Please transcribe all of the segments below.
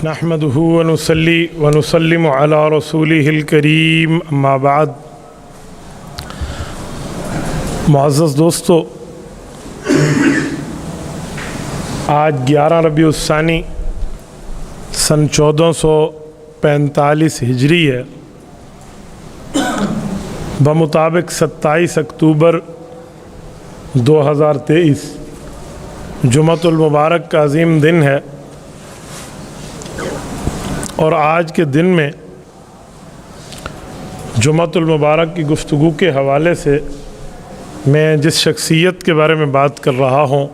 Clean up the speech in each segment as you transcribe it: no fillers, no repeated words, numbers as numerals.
نحمده ونصلي ونسلم على رسوله الكريم اما بعد۔ معزز دوستو، آج 11 ربیع الثانی سن 1445 ہجری ہے، بمطابق 27 اکتوبر 2023 جمعۃ المبارک کا عظیم دن ہے۔ اور آج کے دن میں جمعۃ المبارک کی گفتگو کے حوالے سے میں جس شخصیت کے بارے میں بات کر رہا ہوں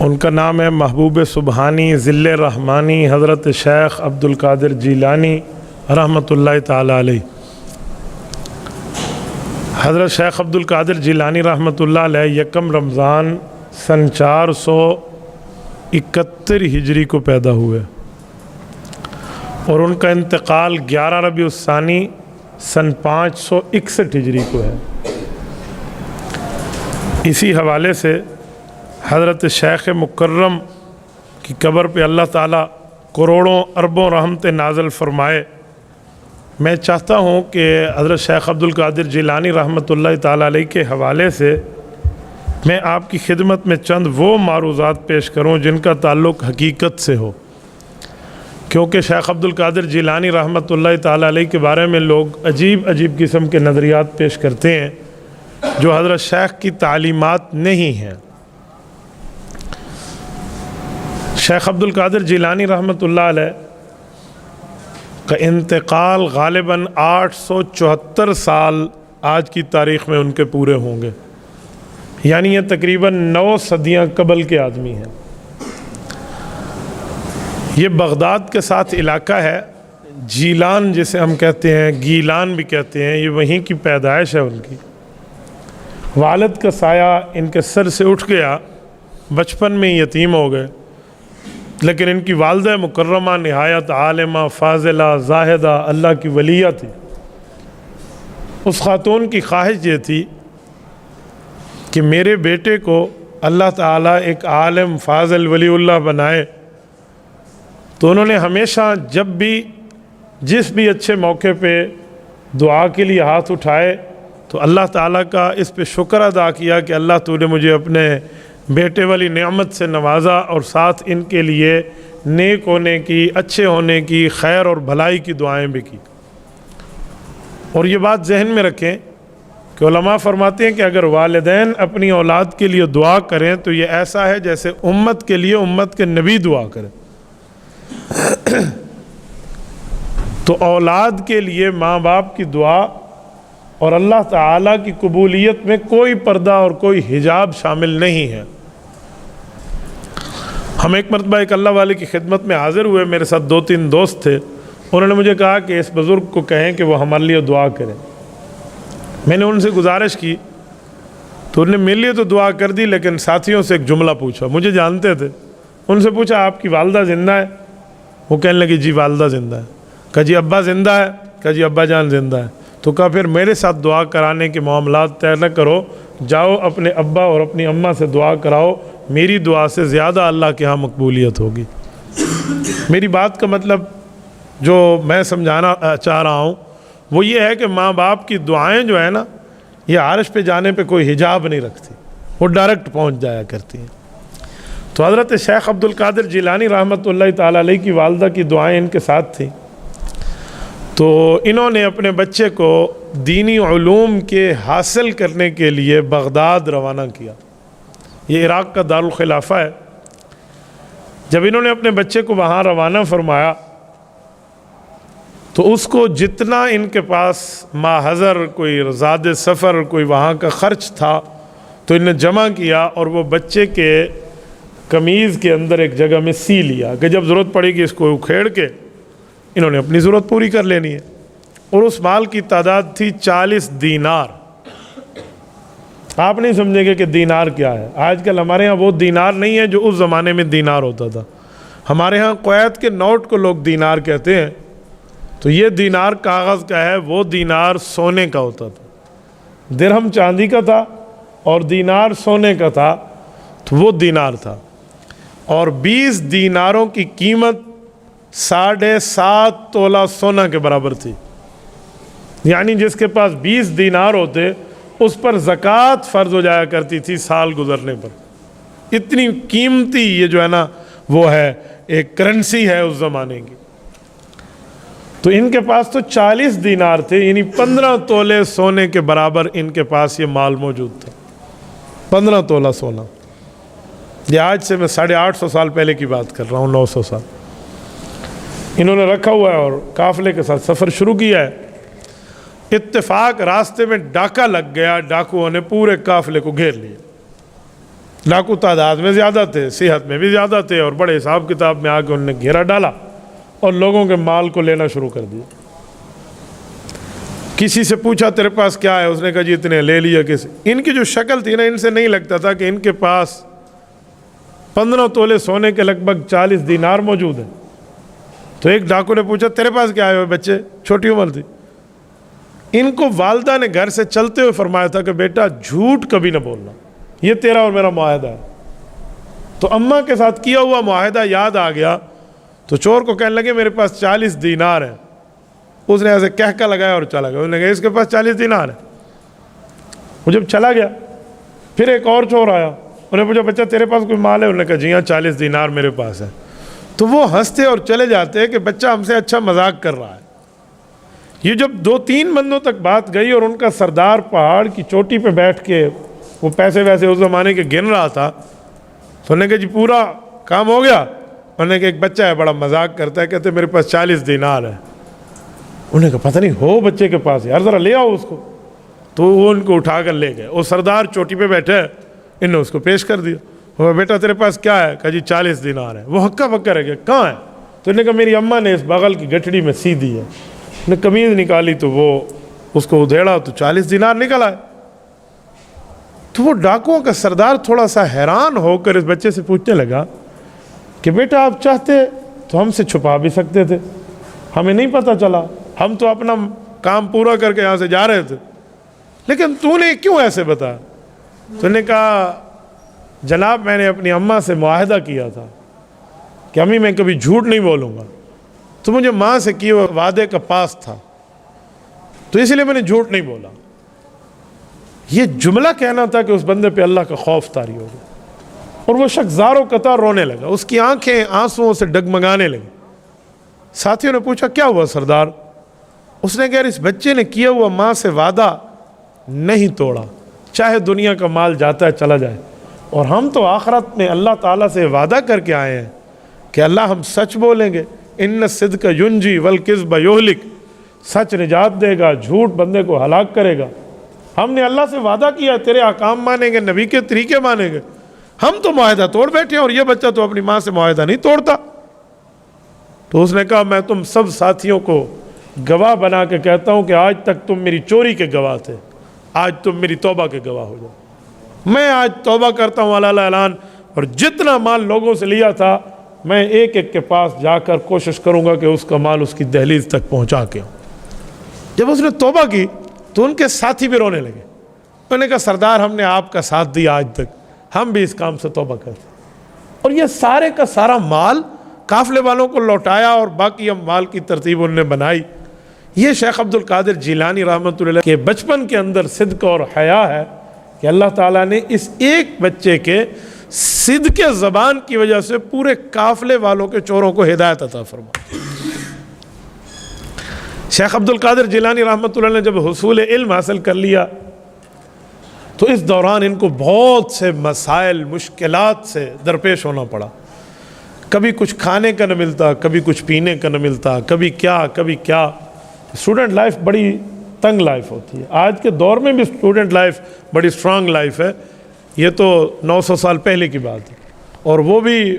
ان کا نام ہے محبوب سبحانی ذل رحمانی حضرت شیخ عبد القادر جیلانی رحمۃ اللہ تعالی علیہ۔ حضرت شیخ عبد القادر جیلانی رحمۃ اللہ علیہ یکم رمضان سن 471 ہجری کو پیدا ہوئے اور ان کا انتقال 11 ربیع الثانی سن 561 ہجری کو ہے۔ اسی حوالے سے حضرت شیخ مکرم کی قبر پہ اللہ تعالیٰ کروڑوں اربوں رحمت نازل فرمائے۔ میں چاہتا ہوں کہ حضرت شیخ عبد القادر جیلانی رحمۃ اللہ تعالیٰ علیہ کے حوالے سے میں آپ کی خدمت میں چند وہ معروضات پیش کروں جن کا تعلق حقیقت سے ہو، کیونکہ شیخ عبد القادر جیلانی رحمۃ اللہ تعالیٰ علیہ کے بارے میں لوگ عجیب قسم کے نظریات پیش کرتے ہیں جو حضرت شیخ کی تعلیمات نہیں ہیں۔ شیخ عبد القادر جیلانی رحمۃ اللہ علیہ کا انتقال غالباً 874 سال آج کی تاریخ میں ان کے پورے ہوں گے، یعنی یہ تقریباً 9 صدیاں قبل کے آدمی ہیں۔ یہ بغداد کے ساتھ علاقہ ہے، جیلان جسے ہم کہتے ہیں، گیلان بھی کہتے ہیں، یہ وہیں کی پیدائش ہے ان کی۔ والد کا سایہ ان کے سر سے اٹھ گیا، بچپن میں یتیم ہو گئے، لیکن ان کی والدہ مکرمہ نہایت عالمہ فاضلہ زاہدہ اللہ کی ولیہ تھی۔ اس خاتون کی خواہش یہ تھی کہ میرے بیٹے کو اللہ تعالیٰ ایک عالم فاضل ولی اللہ بنائے، تو انہوں نے ہمیشہ جب بھی جس بھی اچھے موقع پہ دعا کے لیے ہاتھ اٹھائے تو اللہ تعالیٰ کا اس پہ شکر ادا کیا کہ اللہ تو نے مجھے اپنے بیٹے والی نعمت سے نوازا، اور ساتھ ان کے لیے نیک ہونے کی، اچھے ہونے کی، خیر اور بھلائی کی دعائیں بھی کی۔ اور یہ بات ذہن میں رکھیں کہ علماء فرماتے ہیں کہ اگر والدین اپنی اولاد کے لیے دعا کریں تو یہ ایسا ہے جیسے امت کے لیے امت کے نبی دعا کریں۔ تو اولاد کے لیے ماں باپ کی دعا اور اللہ تعالیٰ کی قبولیت میں کوئی پردہ اور کوئی حجاب شامل نہیں ہے۔ ہم ایک مرتبہ ایک اللہ والے کی خدمت میں حاضر ہوئے، میرے ساتھ 2-3 دوست تھے، انہوں نے مجھے کہا کہ اس بزرگ کو کہیں کہ وہ ہمارے لیے دعا کریں۔ میں نے ان سے گزارش کی تو انہوں نے میرے لیے تو دعا کر دی، لیکن ساتھیوں سے ایک جملہ پوچھا، مجھے جانتے تھے، ان سے پوچھا آپ کی والدہ زندہ ہے؟ وہ کہنے لگی جی والدہ زندہ ہے۔ کہا جی ابا زندہ ہے؟ کہا جی ابا جان زندہ ہے۔ تو کہا پھر میرے ساتھ دعا کرانے کے معاملات طے نہ کرو، جاؤ اپنے ابا اور اپنی اماں سے دعا کراؤ، میری دعا سے زیادہ اللہ کے ہاں مقبولیت ہوگی۔ میری بات کا مطلب جو میں سمجھانا چاہ رہا ہوں وہ یہ ہے کہ ماں باپ کی دعائیں جو ہیں نا، یہ عرش پہ جانے پہ کوئی حجاب نہیں رکھتی، وہ ڈائریکٹ پہنچ جایا کرتی ہیں۔ تو حضرت شیخ عبد القادر جیلانی رحمۃ اللہ تعالیٰ علیہ کی والدہ کی دعائیں ان کے ساتھ تھیں، تو انہوں نے اپنے بچے کو دینی علوم کے حاصل کرنے کے لیے بغداد روانہ کیا۔ یہ عراق کا دارالخلافہ ہے۔ جب انہوں نے اپنے بچے کو وہاں روانہ فرمایا تو اس کو جتنا ان کے پاس ماحضر کوئی زاد سفر کوئی وہاں کا خرچ تھا تو انہوں نے جمع کیا، اور وہ بچے کے قمیض کے اندر ایک جگہ میں سی لیا کہ جب ضرورت پڑے گی اس کو اکھیڑ کے انہوں نے اپنی ضرورت پوری کر لینی ہے۔ اور اس مال کی تعداد تھی 40 دینار۔ آپ نہیں سمجھیں گے کہ دینار کیا ہے، آج کل ہمارے ہاں وہ دینار نہیں ہے جو اس زمانے میں دینار ہوتا تھا۔ ہمارے ہاں کویت کے نوٹ کو لوگ دینار کہتے ہیں، تو یہ دینار کاغذ کا ہے، وہ دینار سونے کا ہوتا تھا۔ درہم چاندی کا تھا اور دینار سونے کا تھا، تو وہ دینار تھا۔ اور 20 دیناروں کی قیمت 7.5 تولہ سونا کے برابر تھی. یعنی جس کے پاس 20 دینار ہوتے اس پر زکوٰۃ فرض ہو جایا کرتی تھی سال گزرنے پر. اتنی قیمتی یہ جو ہے نا وہ ہے ایک کرنسی ہے اس زمانے کی. تو ان کے پاس تو 40 دینار تھے، یعنی 15 تولے سونے کے برابر ان کے پاس یہ مال موجود تھا. 15 تولہ سونا. یہ آج سے میں 850 سال پہلے کی بات کر رہا ہوں، 900 سال. انہوں نے رکھا ہوا ہے اور قافلے کے ساتھ سفر شروع کیا ہے. اتفاق راستے میں ڈاکہ لگ گیا، ڈاکوؤں نے پورے قافلے کو گھیر لیا. ڈاکو تعداد میں زیادہ تھے، صحت میں بھی زیادہ تھے، اور بڑے حساب کتاب میں آ کے انہوں نے گھیرا ڈالا اور لوگوں کے مال کو لینا شروع کر دیا. کسی سے پوچھا تیرے پاس کیا ہے؟ اس نے کہا جی اتنے. لے لیا کسی. ان کی جو شکل تھی نا، ان سے نہیں لگتا تھا کہ ان کے پاس 15 تولے سونے کے لگ بھگ 40 دینار موجود ہیں. تو ایک ڈاکو نے پوچھا تیرے پاس کیا ہے؟ بچے چھوٹی عمر تھی. ان کو والدہ نے گھر سے چلتے ہوئے فرمایا تھا کہ بیٹا جھوٹ کبھی نہ بولنا، یہ تیرا اور میرا معاہدہ ہے. تو اماں کے ساتھ کیا ہوا معاہدہ یاد آ گیا تو چور کو کہنے لگے میرے پاس 40 دینار ہیں. اس نے ایسے کہکا لگایا اور چلا گیا. انہوں نے کہا اس کے پاس 40 دینار ہیں. وہ جب چلا گیا پھر ایک اور چور آیا. انہوں نے پوچھا بچہ تیرے پاس کوئی مال ہے؟ انہوں نے کہا جی ہاں 40 دینار میرے پاس ہے. تو وہ ہنستے اور چلے جاتے کہ بچہ ہم سے اچھا مذاق کر رہا ہے. یہ جب 2-3 بندوں تک بات گئی اور ان کا سردار پہاڑ کی چوٹی پہ بیٹھ کے وہ پیسے ویسے اس زمانے کے گن رہا تھا تو انہوں نے کہا جی پورا کام ہو گیا؟ انہوں نے کہا ایک بچہ ہے بڑا مذاق کرتا ہے، کہتے میرے پاس 40 دینار ہے. انہوں نے کہا پتہ نہیں ہو بچے کے پاس، یار ذرا لے آؤ اس کو. تو وہ ان کو اٹھا کر لے گئے. وہ سردار چوٹی پہ بیٹھے، انہوں نے اس کو پیش کر دیا. وہ بیٹا تیرے پاس کیا ہے؟ کہا جی 40 دینار ہے. وہ ہکا پکا رہ گیا کہاں ہے؟ تو انہوں نے کہا میری اماں نے اس بغل کی گٹھڑی میں سی دی ہے. نے قمیض نکالی تو وہ اس کو ادھیڑا تو 40 دینار نکل آئے. تو وہ ڈاکوؤں کا سردار تھوڑا سا حیران ہو کر اس بچے سے پوچھنے لگا کہ بیٹا آپ چاہتے تو ہم سے چھپا بھی سکتے تھے، ہمیں نہیں پتہ چلا، ہم تو اپنا کام پورا کر کے یہاں سے جا رہے تھے، لیکن تو نے کیوں ایسے بتایا؟ تو نے کہا جناب میں نے اپنی اماں سے معاہدہ کیا تھا کہ امی میں کبھی جھوٹ نہیں بولوں گا، تو مجھے ماں سے کیے ہوئے وعدے کا پاس تھا تو اس لیے میں نے جھوٹ نہیں بولا. یہ جملہ کہنا تھا کہ اس بندے پہ اللہ کا خوف طاری ہو گیا اور وہ شخص زاروں قطار رونے لگا. اس کی آنکھیں آنسوؤں سے ڈگمگانے لگی. ساتھیوں نے پوچھا کیا ہوا سردار؟ اس نے کہا اس بچے نے کیا ہوا ماں سے وعدہ نہیں توڑا، چاہے دنیا کا مال جاتا ہے چلا جائے، اور ہم تو آخرت میں اللہ تعالیٰ سے وعدہ کر کے آئے ہیں کہ اللہ ہم سچ بولیں گے. ان الصدق ینجی والکذب یہلک، سچ نجات دے گا، جھوٹ بندے کو ہلاک کرے گا. ہم نے اللہ سے وعدہ کیا تیرے احکام مانیں گے، نبی کے طریقے مانیں گے. ہم تو معاہدہ توڑ بیٹھے ہیں اور یہ بچہ تو اپنی ماں سے معاہدہ نہیں توڑتا. تو اس نے کہا میں تم سب ساتھیوں کو گواہ بنا کے کہتا ہوں کہ آج تک تم میری چوری کے گواہ تھے، آج تم میری توبہ کے گواہ ہو جاؤ. میں آج توبہ کرتا ہوں علی اعلان، اور جتنا مال لوگوں سے لیا تھا میں ایک ایک کے پاس جا کر کوشش کروں گا کہ اس کا مال اس کی دہلیز تک پہنچا کے. جب اس نے توبہ کی تو ان کے ساتھی بھی رونے لگے. انہوں نے کہا سردار ہم نے آپ کا ساتھ دیا آج تک، ہم بھی اس کام سے توبہ کرتے. اور یہ سارے کا سارا مال قافلے والوں کو لوٹایا اور باقی اموال کی ترتیب انہوں نے بنائی. یہ شیخ عبد القادر جیلانی رحمۃ اللہ کے بچپن کے اندر صدق اور حیا ہے کہ اللہ تعالیٰ نے اس ایک بچے کے صدق زبان کی وجہ سے پورے قافلے والوں کے چوروں کو ہدایت عطا فرمائی. شیخ عبد القادر جیلانی رحمۃ اللہ نے جب حصول علم حاصل کر لیا تو اس دوران ان کو بہت سے مسائل مشکلات سے درپیش ہونا پڑا. کبھی کچھ کھانے کا نہ ملتا، کبھی کچھ پینے کا نہ ملتا، کبھی کیا. اسٹوڈنٹ لائف بڑی تنگ لائف ہوتی ہے. آج کے دور میں بھی اسٹوڈنٹ لائف بڑی اسٹرانگ لائف ہے. یہ تو 900 سال پہلے کی بات ہے، اور وہ بھی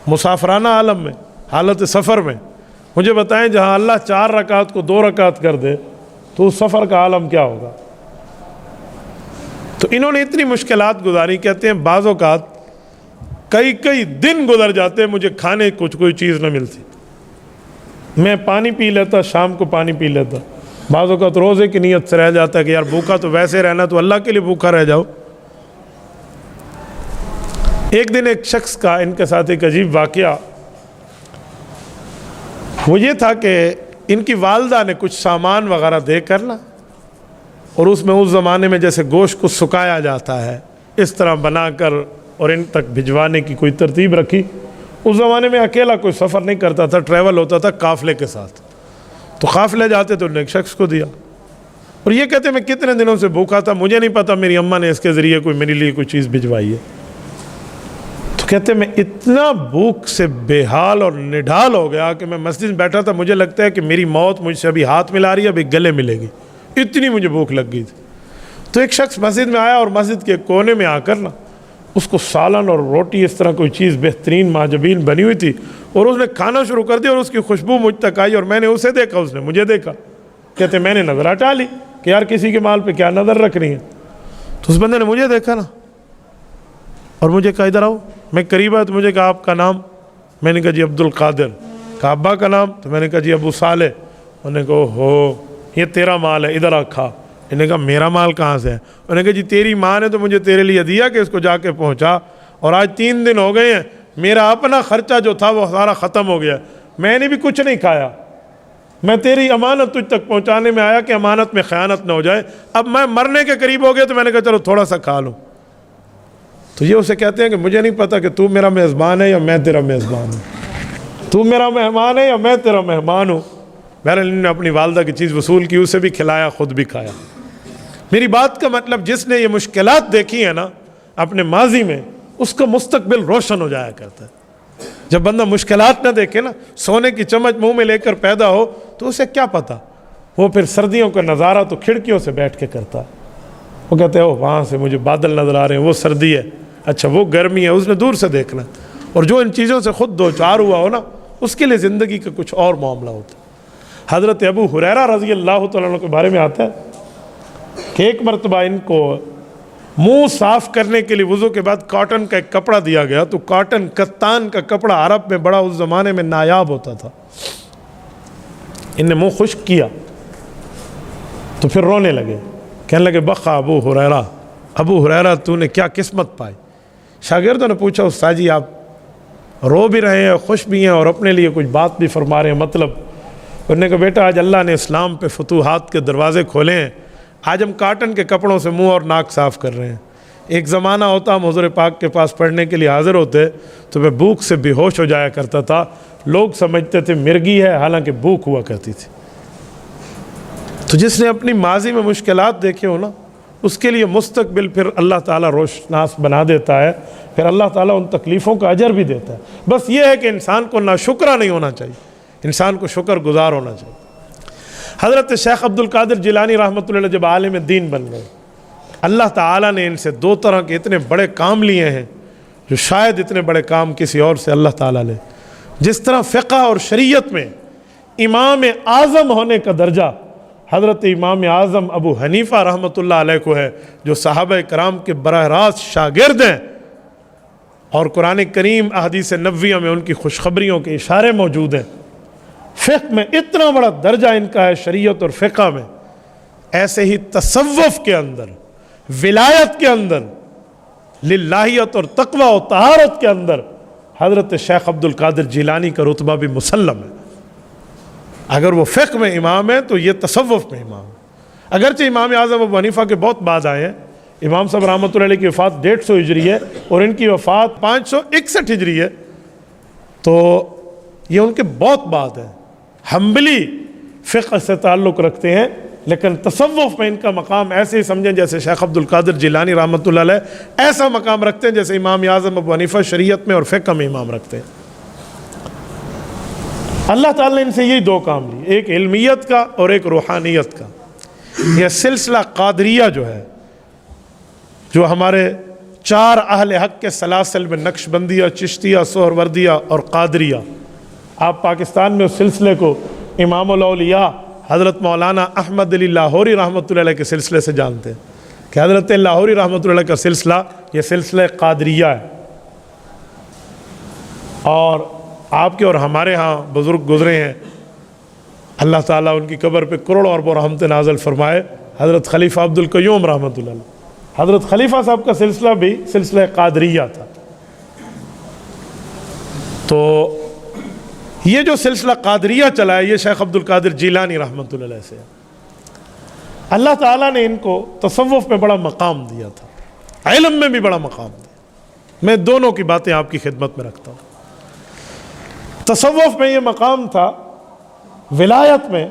مسافرانہ عالم میں، حالت سفر میں. مجھے بتائیں جہاں اللہ 4 رکعت کو 2 رکعت کر دے تو اس سفر کا عالم کیا ہوگا. تو انہوں نے اتنی مشکلات گزاری. کہتے ہیں بعض اوقات کئی دن گزر جاتے مجھے کھانے کچھ کوئی چیز نہ ملتی. میں پانی پی لیتا، شام کو پانی پی لیتا. بعض اوقات روزے کی نیت سے رہ جاتا ہے کہ یار بھوکا تو ویسے رہنا تو اللہ کے لیے بھوکا رہ جاؤ. ایک دن ایک شخص کا ان کے ساتھ ایک عجیب واقعہ، وہ یہ تھا کہ ان کی والدہ نے کچھ سامان وغیرہ دے کر نا، اور اس میں اس زمانے میں جیسے گوشت کو سکایا جاتا ہے اس طرح بنا کر اور ان تک بھجوانے کی کوئی ترتیب رکھی۔ اس زمانے میں اکیلا کوئی سفر نہیں کرتا تھا، ٹریول ہوتا تھا قافلے کے ساتھ، تو قافلے جاتے تو انہوں نے ایک شخص کو دیا، اور یہ کہتے میں کتنے دنوں سے بھوکا تھا، مجھے نہیں پتا میری اماں نے اس کے ذریعے کوئی میرے لیے کوئی چیز بھجوائی ہے۔ تو کہتے میں اتنا بھوک سے بے حال اور نڈھال ہو گیا کہ میں مسجد میں بیٹھا تھا، مجھے لگتا ہے کہ میری موت مجھ سے ابھی ہاتھ ملا رہی ہے، ابھی گلے ملے گی، اتنی مجھے بھوک لگ گئی تھی۔ تو ایک شخص مسجد میں آیا اور مسجد کے کونے میں آ کر نا اس کو سالن اور روٹی اس طرح کوئی چیز بہترین ماجبین بنی ہوئی تھی، اور اس نے کھانا شروع کر دیا، اور اس کی خوشبو مجھ تک آئی، اور میں نے اسے دیکھا، اس نے مجھے دیکھا۔ کہتے میں نے نظر ہٹا لی کہ یار کسی کے مال پہ کیا نظر رکھ رہی ہے۔ تو اس بندے نے مجھے دیکھا نا اور مجھے کہا ادھر آؤ، میں قریب آیا تو مجھے کہا آپ کا نام؟ میں نے کہا جی عبد القادر۔ کہا ابا کا نام؟ تو میں نے کہا جی ابو صالح۔ انہوں نے کہا ہو یہ تیرا مال ہے، ادھر آ کھا۔ انہوں نے کہا میرا مال کہاں سے ہے؟ انہوں نے کہا جی تیری ماں نے تو مجھے تیرے لیے دیا کہ اس کو جا کے پہنچا، اور آج 3 دن ہو گئے ہیں، میرا اپنا خرچہ جو تھا وہ سارا ختم ہو گیا، میں نے بھی کچھ نہیں کھایا، میں تیری امانت تجھ تک پہنچانے میں آیا کہ امانت میں خیانت نہ ہو جائے، اب میں مرنے کے قریب ہو گیا تو میں نے کہا چلو تھوڑا سا کھا لو۔ تو یہ اسے کہتے ہیں کہ مجھے نہیں پتا کہ تو میرا میزبان ہے یا میں تیرا میزبان ہوں، تو میرا مہمان ہے یا میں تیرا مہمان ہوں۔ بہرحال انہوں نے اپنی والدہ کی چیز وصول کی، اسے بھی کھلایا، خود بھی کھایا۔ میری بات کا مطلب جس نے یہ مشکلات دیکھی ہیں نا اپنے ماضی میں، اس کا مستقبل روشن ہو جایا کرتا ہے۔ جب بندہ مشکلات نہ دیکھے نا، سونے کی چمچ منہ میں لے کر پیدا ہو تو اسے کیا پتا، وہ پھر سردیوں کا نظارہ تو کھڑکیوں سے بیٹھ کے کرتا ہے۔ وہ کہتے ہیں وہاں سے مجھے بادل نظر آ رہے ہیں، وہ سردی ہے، اچھا وہ گرمی ہے، اس نے دور سے دیکھنا۔ اور جو ان چیزوں سے خود دو چار ہوا ہو نا، اس کے لیے زندگی کا کچھ اور معاملہ ہوتا ہے۔ حضرت ابو ہریرہ رضی اللہ تعالیٰ عنہ کے بارے میں آتا ہے کہ ایک مرتبہ ان کو منہ صاف کرنے کے لیے وضو کے بعد کاٹن کا ایک کپڑا دیا گیا، تو کاٹن کتان کا کپڑا عرب میں بڑا اس زمانے میں نایاب ہوتا تھا۔ ان نے منہ خشک کیا تو پھر رونے لگے، کہنے لگے بخا ابو ہریرہ تو نے کیا قسمت پائی۔ شاگردوں نے پوچھا استاد جی آپ رو بھی رہے ہیں، خوش بھی ہیں، اور اپنے لیے کچھ بات بھی فرما رہے ہیں، مطلب؟ انہوں نے کہا بیٹا آج اللہ نے اسلام پہ فتوحات کے دروازے کھولے ہیں، آج ہم کاٹن کے کپڑوں سے منہ اور ناک صاف کر رہے ہیں۔ ایک زمانہ ہوتا ہم حضور پاک کے پاس پڑھنے کے لیے حاضر ہوتے تو میں بھوک سے بے ہوش ہو جایا کرتا تھا، لوگ سمجھتے تھے مرگی ہے، حالانکہ بھوک ہوا کرتی تھی۔ تو جس نے اپنی ماضی میں مشکلات دیکھے ہو نا، اس کے لیے مستقبل پھر اللہ تعالیٰ روشناس بنا دیتا ہے، پھر اللہ تعالیٰ ان تکلیفوں کا اجر بھی دیتا ہے۔ بس یہ ہے کہ انسان کو ناشکرا نہیں ہونا چاہیے، انسان کو شکر گزار ہونا چاہیے۔ حضرت شیخ عبد القادر جیلانی رحمۃ اللہ علیہ جب عالم دین بن گئے، اللہ تعالیٰ نے ان سے 2 طرح کے اتنے بڑے کام لیے ہیں جو شاید اتنے بڑے کام کسی اور سے اللہ تعالیٰ لے۔ جس طرح فقہ اور شریعت میں امام اعظم ہونے کا درجہ حضرت امام اعظم ابو حنیفہ رحمۃ اللہ علیہ کو ہے، جو صحابہ کرام کے براہ راست شاگرد ہیں، اور قرآن کریم احادیث نبویہ میں ان کی خوشخبریوں کے اشارے موجود ہیں۔ فقہ میں اتنا بڑا درجہ ان کا ہے، شریعت اور فقہ میں، ایسے ہی تصوف کے اندر، ولایت کے اندر، للہیت اور تقوی و طہارت کے اندر حضرت شیخ عبد القادر جیلانی کا رتبہ بھی مسلم ہے۔ اگر وہ فقہ میں امام ہے تو یہ تصوف میں امام ہے۔ اگرچہ امام اعظم ابو حنیفہ کے بہت بعد آئے ہیں، امام صاحب رحمۃ اللہ علیہ کی وفات 150 ہجری ہے اور ان کی وفات 561 ہجری ہے، تو یہ ان کے بہت بعد ہے۔ حنبلی فقہ سے تعلق رکھتے ہیں، لیکن تصوف میں ان کا مقام ایسے ہی سمجھیں جیسے شیخ عبد القادر جیلانی رحمۃ اللہ علیہ ایسا مقام رکھتے ہیں جیسے امام اعظم ابو حنیفہ شریعت میں اور فقہ میں امام رکھتے ہیں۔ اللہ تعالیٰ نے ان سے یہی 2 کام لیے، ایک علمیت کا اور ایک روحانیت کا۔ یہ سلسلہ قادریہ جو ہے، جو ہمارے 4 اہل حق کے سلاسل میں نقشبندیہ، چشتیہ، سہروردیہ اور قادریہ، آپ پاکستان میں اس سلسلے کو امام الاولیاء حضرت مولانا احمد علی لاہوری رحمۃ اللہ علیہ کے سلسلے سے جانتے ہیں کہ حضرت لاہوری رحمۃ اللہ علیہ کا سلسلہ یہ سلسلہ قادریہ ہے، اور آپ کے اور ہمارے ہاں بزرگ گزرے ہیں، اللہ تعالیٰ ان کی قبر پہ کروڑوں اربوں رحمت نازل فرمائے، حضرت خلیفہ عبد القیوم رحمۃ اللہ علیہ۔ حضرت خلیفہ صاحب کا سلسلہ بھی سلسلہ قادریہ تھا، تو یہ جو سلسلہ قادریہ چلا ہے یہ شیخ عبد القادر جیلانی رحمۃ اللہ علیہ سے ہے۔ اللہ تعالیٰ نے ان کو تصوف میں بڑا مقام دیا تھا، علم میں بھی بڑا مقام دیا۔ میں دونوں کی باتیں آپ کی خدمت میں رکھتا ہوں۔ تصوف میں یہ مقام تھا، ولایت میں،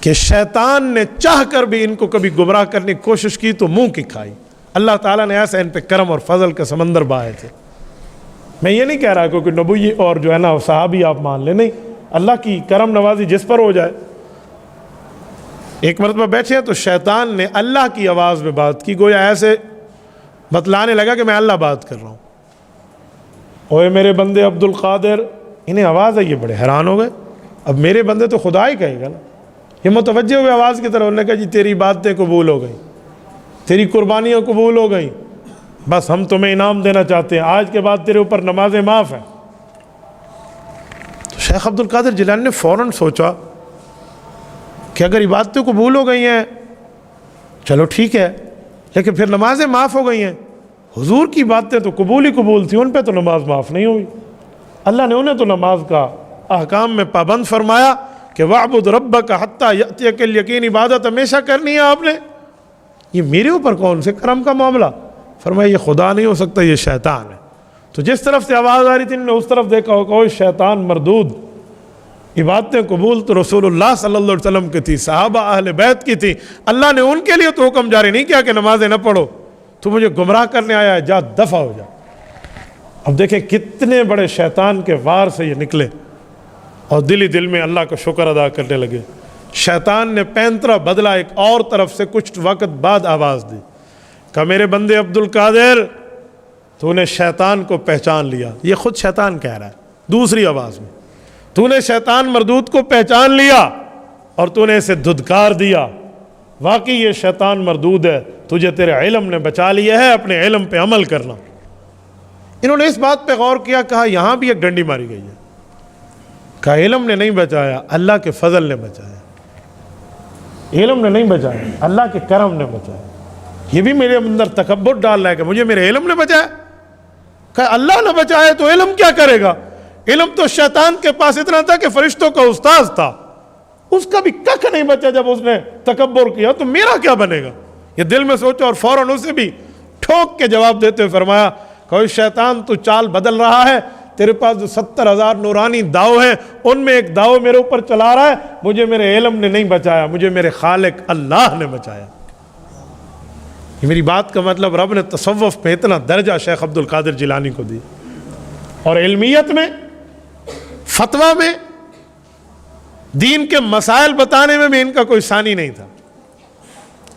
کہ شیطان نے چاہ کر بھی ان کو کبھی گمراہ کرنے کی کوشش کی تو منہ کی کھائی۔ اللہ تعالیٰ نے ایسا ان پہ کرم اور فضل کا سمندر بہائے تھے۔ میں یہ نہیں کہہ رہا کہ نبوی اور جو ہے نا صحابی آپ مان لیں، نہیں، اللہ کی کرم نوازی جس پر ہو جائے۔ ایک مرتبہ بیٹھے ہیں تو شیطان نے اللہ کی آواز میں بات کی، گویا ایسے بتلانے لگا کہ میں اللہ بات کر رہا ہوں۔ اوے میرے بندے عبد القادر، انہیں آواز آئی، یہ بڑے حیران ہو گئے، اب میرے بندے تو خدا ہی کہے گا نا۔ یہ متوجہ ہوئے آواز کی طرف، انہوں نے کہا جی تیری باتیں قبول ہو گئیں، تیری قربانیاں قبول ہو گئیں، بس ہم تمہیں انعام دینا چاہتے ہیں، آج کے بعد تیرے اوپر نمازیں معاف ہیں۔ تو شیخ عبد القادر جیلانی نے فوراً سوچا کہ اگر عبادتیں قبول ہو گئی ہیں چلو ٹھیک ہے، لیکن پھر نمازیں معاف ہو گئی ہیں، حضور کی باتیں تو قبول ہی قبول تھی، ان پہ تو نماز معاف نہیں ہوئی۔ اللہ نے انہیں تو نماز کا احکام میں پابند فرمایا کہ وَاعْبُدْ رَبَّكَ حَتَّى يَأْتِيَكَ الْيَقِينُ، عبادت ہمیشہ کرنی ہے آپ نے۔ یہ میرے اوپر کون سے کرم کا معاملہ؟ فرمایا یہ خدا نہیں ہو سکتا، یہ شیطان ہے۔ تو جس طرف سے آواز آ رہی تھی انہوں نے اس طرف دیکھا ہوگا، وہ شیطان مردود، عبادتیں قبول تو رسول اللہ صلی اللہ علیہ وسلم کی تھی، صحابہ اہل بیت کی تھی، اللہ نے ان کے لیے تو حکم جاری نہیں کیا کہ نمازیں نہ پڑھو، تو مجھے گمراہ کرنے آیا ہے، جا دفع ہو جا۔ اب دیکھیں کتنے بڑے شیطان کے وار سے یہ نکلے، اور دل ہی دل میں اللہ کا شکر ادا کرنے لگے۔ شیطان نے پینترا بدلا، ایک اور طرف سے کچھ وقت بعد آواز دی، کہا میرے بندے عبد القادر، تو نے شیطان کو پہچان لیا۔ یہ خود شیطان کہہ رہا ہے دوسری آواز میں، تو نے شیطان مردود کو پہچان لیا اور تو نے اسے دھدکار دیا، واقعی یہ شیطان مردود ہے، تجھے تیرے علم نے بچا لیا ہے، اپنے علم پہ عمل کرنا۔ انہوں نے اس بات پہ غور کیا، کہا یہاں بھی ایک ڈنڈی ماری گئی ہے، کہا علم نے نہیں بچایا، اللہ کے فضل نے بچایا، علم نے نہیں بچایا، اللہ کے کرم نے بچایا۔ یہ بھی میرے اندر تکبر ڈال رہا ہے کہ مجھے میرے علم نے بچایا، کہا اللہ نہ بچائے تو علم کیا کرے گا؟ علم تو شیطان کے پاس اتنا تھا کہ فرشتوں کا استاذ تھا، اس کا بھی ککھ نہیں بچا جب اس نے تکبر کیا، تو میرا کیا بنے گا؟ یہ دل میں سوچا، اور فوراً اسے بھی ٹھوک کے جواب دیتے ہوئے فرمایا، کوئی شیطان تو چال بدل رہا ہے، تیرے پاس جو 70,000 نورانی داؤ ہیں ان میں ایک داؤ میرے اوپر چلا رہا ہے، مجھے میرے علم نے نہیں بچایا، مجھے میرے خالق اللہ نے بچایا۔ یہ میری بات کا مطلب، رب نے تصوف میں اتنا درجہ شیخ عبد القادر جیلانی کو دی، اور علمیت میں، فتویٰ میں، دین کے مسائل بتانے میں بھی ان کا کوئی ثانی نہیں تھا۔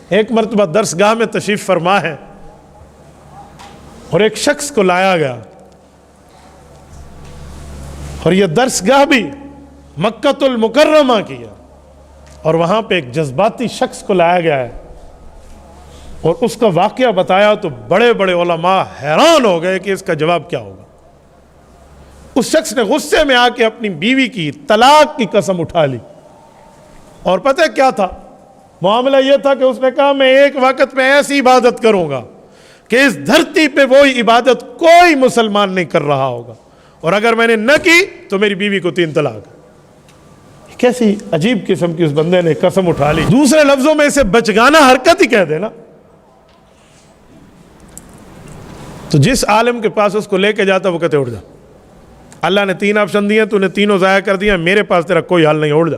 ایک مرتبہ درس گاہ میں تشریف فرما ہے اور ایک شخص کو لایا گیا، اور یہ درس گاہ بھی مکہ المکرمہ کی ہے، اور وہاں پہ ایک جذباتی شخص کو لایا گیا ہے، اور اس کا واقعہ بتایا تو بڑے بڑے علماء حیران ہو گئے کہ اس کا جواب کیا ہوگا۔ اس شخص نے غصے میں آ کے اپنی بیوی کی طلاق کی قسم اٹھا لی، اور پتہ کیا تھا معاملہ؟ یہ تھا کہ اس نے کہا میں ایک وقت میں ایسی عبادت کروں گا کہ اس دھرتی پہ وہی عبادت کوئی مسلمان نہیں کر رہا ہوگا، اور اگر میں نے نہ کی تو میری بیوی کو 3 طلاق۔ کیسی عجیب قسم کی اس بندے نے قسم اٹھا لی، دوسرے لفظوں میں اسے بچگانہ حرکت ہی کہہ دینا۔ تو جس عالم کے پاس اس کو لے کے جاتا وہ کہتے اٹھ جا، اللہ نے 3 آپشن دیے، تو نے تینوں ضائع کر دیا، میرے پاس تیرا کوئی حل نہیں، اٹھ جا۔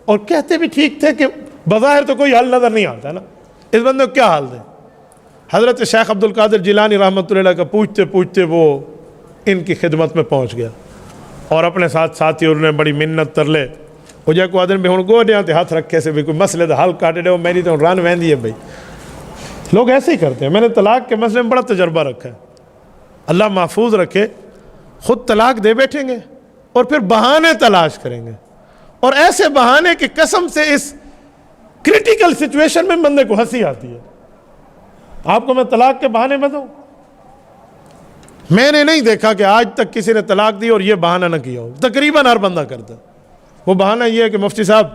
اور کہتے بھی ٹھیک تھے کہ بظاہر تو کوئی حل نظر نہیں آتا نا، اس بندے کو کیا حال دے؟ حضرت شیخ عبد القادر جیلانی رحمۃ اللہ علیہ کا پوچھتے پوچھتے وہ ان کی خدمت میں پہنچ گیا، اور اپنے ساتھ ساتھی انہوں نے بڑی منت ترلے وہ جا کو آدمی بھی ہوں گوڈیاں تے ہاتھ رکھے سے بھی کوئی مسئلے دا حل کاٹے دے، میری تو رن وہندی ہے بھائی۔ لوگ ایسے ہی کرتے ہیں، میں نے طلاق کے مسئلے میں بڑا تجربہ رکھا ہے، اللہ محفوظ رکھے، خود طلاق دے بیٹھیں گے اور پھر بہانے تلاش کریں گے، اور ایسے بہانے کی قسم سے اس کریٹیکل سچویشن میں بندے کو ہنسی آتی ہے۔ آپ کو میں طلاق کے بہانے بتاؤں، میں نے نہیں دیکھا کہ آج تک کسی نے طلاق دی اور یہ بہانہ نہ کیا ہو، تقریباً ہر بندہ کرتا۔ وہ بہانہ یہ ہے کہ مفتی صاحب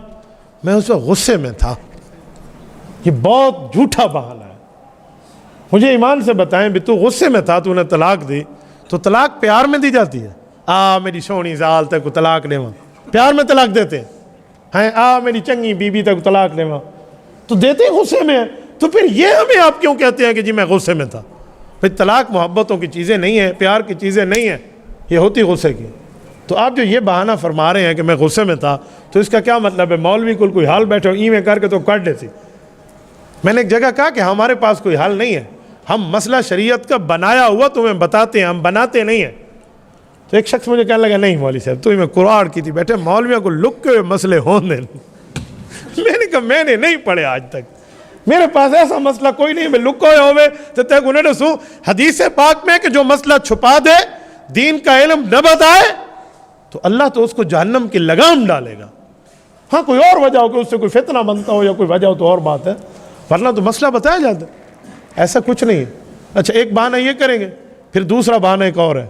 میں اس وقت غصے میں تھا، یہ بہت جھوٹا بہانہ ہے، مجھے ایمان سے بتائیں بھی تو غصے میں تھا، تو نے طلاق دی، تو طلاق پیار میں دی جاتی ہے، میری سونی زال تک کو طلاق دے وہاں، پیار میں طلاق دیتے ہیں، میری چنگی بی بی تک طلاق دے وہاں، تو دیتے غصے میں ہیں۔ تو پھر یہ ہمیں آپ کیوں کہتے ہیں کہ جی میں غصے میں تھا؟ پھر طلاق محبتوں کی چیزیں نہیں ہیں، پیار کی چیزیں نہیں ہیں، یہ ہوتی غصے کی۔ تو آپ جو یہ بہانہ فرما رہے ہیں کہ میں غصے میں تھا، تو اس کا کیا مطلب ہے؟ مولوی کو کوئی حال بیٹھے ای میں کر کے تو کٹ دیتی۔ میں نے ایک جگہ کہا کہ ہمارے پاس کوئی حل نہیں ہے، ہم مسئلہ شریعت کا بنایا ہوا تمہیں بتاتے ہیں، ہم بناتے نہیں ہیں۔ تو ایک شخص مجھے کہنے لگا نہیں مولوی صاحب تو میں قرآن کی تھی بیٹھے مولویوں کو لک کے مسئلے ہوں دیں۔ میں نے کہا میں نے نہیں پڑھے آج تک، میرے پاس ایسا مسئلہ کوئی نہیں، میں لکو ہوئے تو تک انہیں نے سو حدیث پاک میں کہ جو مسئلہ چھپا دے، دین کا علم نہ بتائے، تو اللہ تو اس کو جہنم کی لگام ڈالے گا۔ ہاں کوئی اور وجہ ہو کہ اس سے کوئی فتنہ بنتا ہو یا کوئی وجہ ہو تو اور بات ہے، ورنہ تو مسئلہ بتایا جاتا ہے، ایسا کچھ نہیں ہے۔ اچھا ایک بہانہ یہ کریں گے، پھر دوسرا بہانہ ایک اور ہے،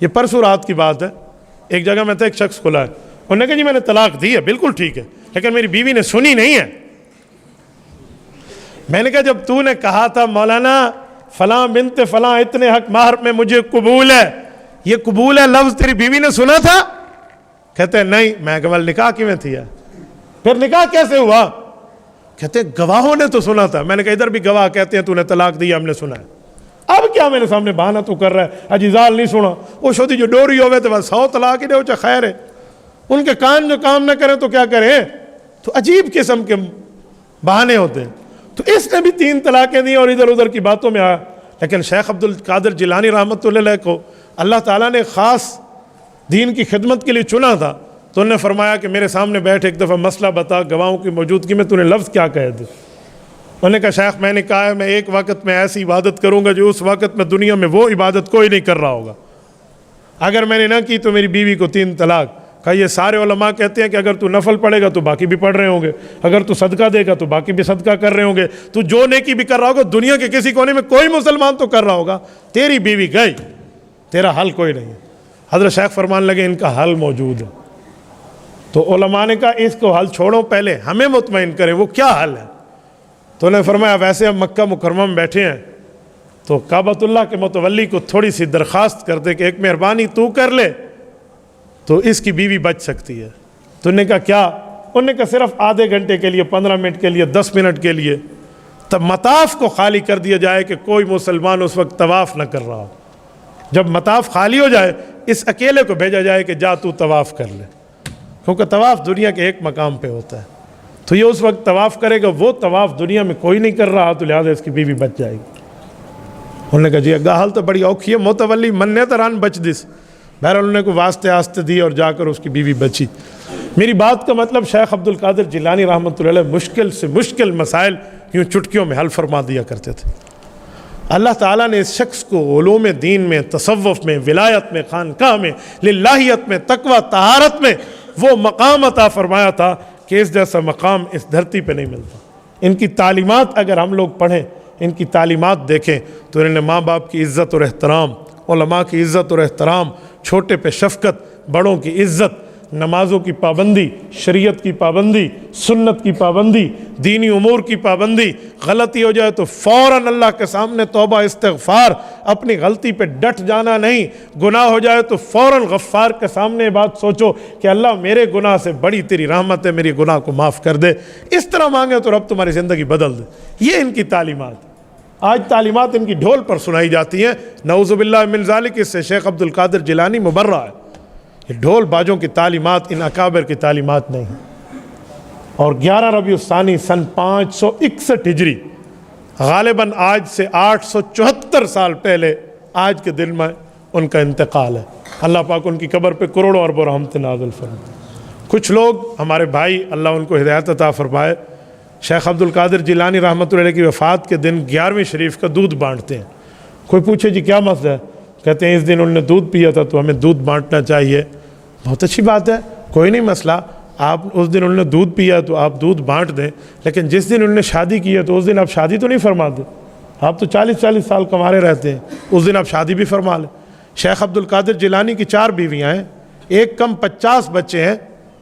یہ پرسوں رات کی بات ہے۔ ایک جگہ میں تھا، ایک شخص کھلا ہے، انہوں نے کہا جی میں نے طلاق دی ہے، بالکل ٹھیک ہے، لیکن میری بیوی نے سنی نہیں ہے۔ میں نے کہا جب تو نے کہا تھا مولانا فلاں بنت فلاں اتنے حق مہر میں مجھے قبول ہے، یہ قبول ہے لفظ تیری بیوی نے سنا تھا؟ کہتے ہیں نہیں۔ میں کہا نکاح کی میں تھی ہے، پھر نکاح کیسے ہوا؟ کہتے ہیں گواہوں نے تو سنا تھا۔ میں نے کہا ادھر بھی گواہ کہتے ہیں تو نے طلاق دی، ہم نے سنا ہے۔ اب کیا میرے سامنے بہانہ تو کر رہا ہے اجزال نہیں سنا؟ وہ شودی جو ڈوری ہوئے تو بس 100 طلاق ہی دے چاہے خیر ہے، ان کے کان جو کام نہ کریں تو کیا کریں؟ تو عجیب قسم کے بہانے ہوتے ہیں۔ تو اس نے بھی 3 طلاقیں دی اور ادھر ادھر کی باتوں میں آیا۔ لیکن شیخ عبد القادر جیلانی رحمۃ اللہ علیہ کو اللہ تعالیٰ نے خاص دین کی خدمت کے لیے چنا تھا، تو انہوں نے فرمایا کہ میرے سامنے بیٹھ ایک دفعہ مسئلہ بتا گواہوں کی موجودگی میں، تو نے لفظ کیا کہہ دے؟ انہوں نے کہا شیخ میں نے کہا ہے میں ایک وقت میں ایسی عبادت کروں گا جو اس وقت میں دنیا میں وہ عبادت کوئی نہیں کر رہا ہوگا، اگر میں نے نہ کی تو میری بیوی کو 3 طلاق۔ کہا یہ سارے علماء کہتے ہیں کہ اگر تو نفل پڑھے گا تو باقی بھی پڑھ رہے ہوں گے، اگر تو صدقہ دے گا تو باقی بھی صدقہ کر رہے ہوں گے، تو جو نیکی بھی کر رہا ہوگا دنیا کے کسی کونے میں کوئی مسلمان تو کر رہا ہوگا، تیری بیوی گئی، تیرا حل کوئی نہیں ہے۔ حضرت شیخ فرمان لگے ان کا حل موجود ہے۔ تو علماء نے کہا اس کو حل چھوڑو، پہلے ہمیں مطمئن کریں وہ کیا حل ہے۔ تو انہوں نے فرمایا ویسے ہم مکہ مکرمہ میں بیٹھے ہیں، تو کعبۃ اللہ کے متولی کو تھوڑی سی درخواست کر دے کہ ایک مہربانی تو کر لے تو اس کی بیوی بچ سکتی ہے۔ تو انہوں نے کہا کیا؟ انہوں نے کہا صرف آدھے گھنٹے کے لیے، 15 منٹ کے لیے، 10 منٹ کے لیے تب مطاف کو خالی کر دیا جائے کہ کوئی مسلمان اس وقت طواف نہ کر رہا ہو۔ جب مطاف خالی ہو جائے اس اکیلے کو بھیجا جائے کہ جا تو طواف کر لے، کیونکہ طواف دنیا کے ایک مقام پہ ہوتا ہے، تو یہ اس وقت طواف کرے گا، وہ طواف دنیا میں کوئی نہیں کر رہا، تو لہٰذا اس کی بیوی بچ جائے گی۔ انہوں نے کہا جی اگا حال تو بڑی اوکھی ہے، متولی مننے تران بچ دس۔ بہرحال انہوں نے کو واسطے آستے دی اور جا کر اس کی بیوی بچی۔ میری بات کا مطلب شیخ عبد القادر جیلانی رحمۃ اللہ علیہ مشکل سے مشکل مسائل یوں چٹکیوں میں حل فرما دیا کرتے تھے۔ اللہ تعالیٰ نے اس شخص کو علوم دین میں، تصوف میں، ولایت میں، خانقاہ میں، للہیت میں، تقوی طہارت میں وہ مقام عطا فرمایا تھا کہ اس جیسا مقام اس دھرتی پہ نہیں ملتا۔ ان کی تعلیمات اگر ہم لوگ پڑھیں، ان کی تعلیمات دیکھیں تو انہوں نے ماں باپ کی عزت اور احترام، علماء کی عزت اور احترام، چھوٹے پہ شفقت، بڑوں کی عزت، نمازوں کی پابندی، شریعت کی پابندی، سنت کی پابندی، دینی امور کی پابندی، غلطی ہو جائے تو فوراً اللہ کے سامنے توبہ استغفار، اپنی غلطی پہ ڈٹ جانا نہیں، گناہ ہو جائے تو فوراً غفار کے سامنے بات سوچو کہ اللہ میرے گناہ سے بڑی تیری رحمت ہے، میری گناہ کو معاف کر دے، اس طرح مانگے تو رب تمہاری زندگی بدل دے۔ یہ ان کی تعلیمات، آج تعلیمات ان کی ڈھول پر سنائی جاتی ہیں، نعوذ باللہ من ذالک، اس سے شیخ عبد القادر جیلانی مبرہ ہے۔ یہ ڈھول باجوں کی تعلیمات ان اکابر کی تعلیمات نہیں ہیں۔ اور 11 ربیع الثانی سن 561 ہجری، غالباً آج سے 874 سال پہلے آج کے دن میں ان کا انتقال ہے۔ اللہ پاک ان کی قبر پہ کروڑوں اربوں رحمت نازل فرمائے۔ کچھ لوگ ہمارے بھائی، اللہ ان کو ہدایت عطا فرمائے، شیخ عبد القادر جیلانی رحمۃ اللہ علیہ کی وفات کے دن 11ویں شریف کا دودھ بانٹتے ہیں۔ کوئی پوچھے جی کیا مسئلہ ہے؟ کہتے ہیں اس دن انہوں نے دودھ پیا تھا تو ہمیں دودھ بانٹنا چاہیے۔ بہت اچھی بات ہے، کوئی نہیں مسئلہ، آپ اس دن انہوں نے دودھ پیا تو آپ دودھ بانٹ دیں، لیکن جس دن انہوں نے شادی کی ہے تو اس دن آپ شادی تو نہیں فرما دیں۔ آپ تو 40 سال کمارے رہتے ہیں، اس دن آپ شادی بھی فرما لیں۔ شیخ عبد القادر جیلانی کی 4 بیویاں ہیں، ایک کم 50 بچے ہیں،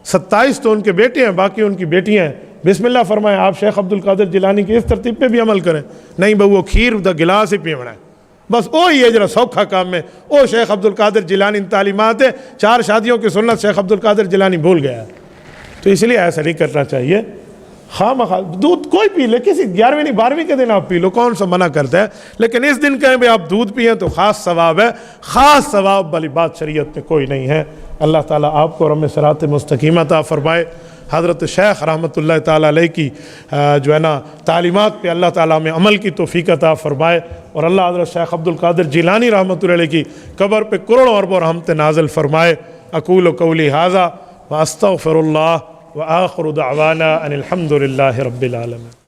27 تو ان کے بیٹے ہیں، باقی ان کی بیٹیاں ہیں۔ بسم اللہ فرمائیں، آپ شیخ عبد القادر جیلانی کی اس ترتیب پہ بھی عمل کریں، نہیں بہو کھیر دا گلاس ہی پیونا ہے، بس وہی ہے جرا سوکھا کام ہے، وہ شیخ عبد القادر جیلانی تعلیمات ہے، 4 شادیوں کی سنت شیخ عبد القادر جیلانی بھول گیا ہے۔ تو اس لیے ایسا نہیں کرنا چاہیے۔ خواہ مخواہ دودھ کوئی پی لے، کسی 11ویں نہیں 12ویں کے دن آپ پی لو، کون سا منع کرتا ہے، لیکن اس دن کہیں بھی آپ دودھ پئیں تو خاص ثواب ہے، خاص ثواب والی بات شریعت میں کوئی نہیں ہے۔ اللہ تعالیٰ آپ کو رحم صراط مستقیم عطا فرمائے۔ حضرت شیخ رحمۃ اللہ تعالیٰ علیہ کی جو ہے نا تعلیمات پہ اللہ تعالیٰ میں عمل کی توفیق عطا فرمائے، اور اللہ حضرت شیخ عبد القادر جیلانی رحمۃ اللہ علیہ کی قبر پہ کروڑوں اربوں رحمت نازل فرمائے۔ اقول قولی ھذا واستغفر اللہ وآخر دعوانا ان الحمد للہ رب العالمین۔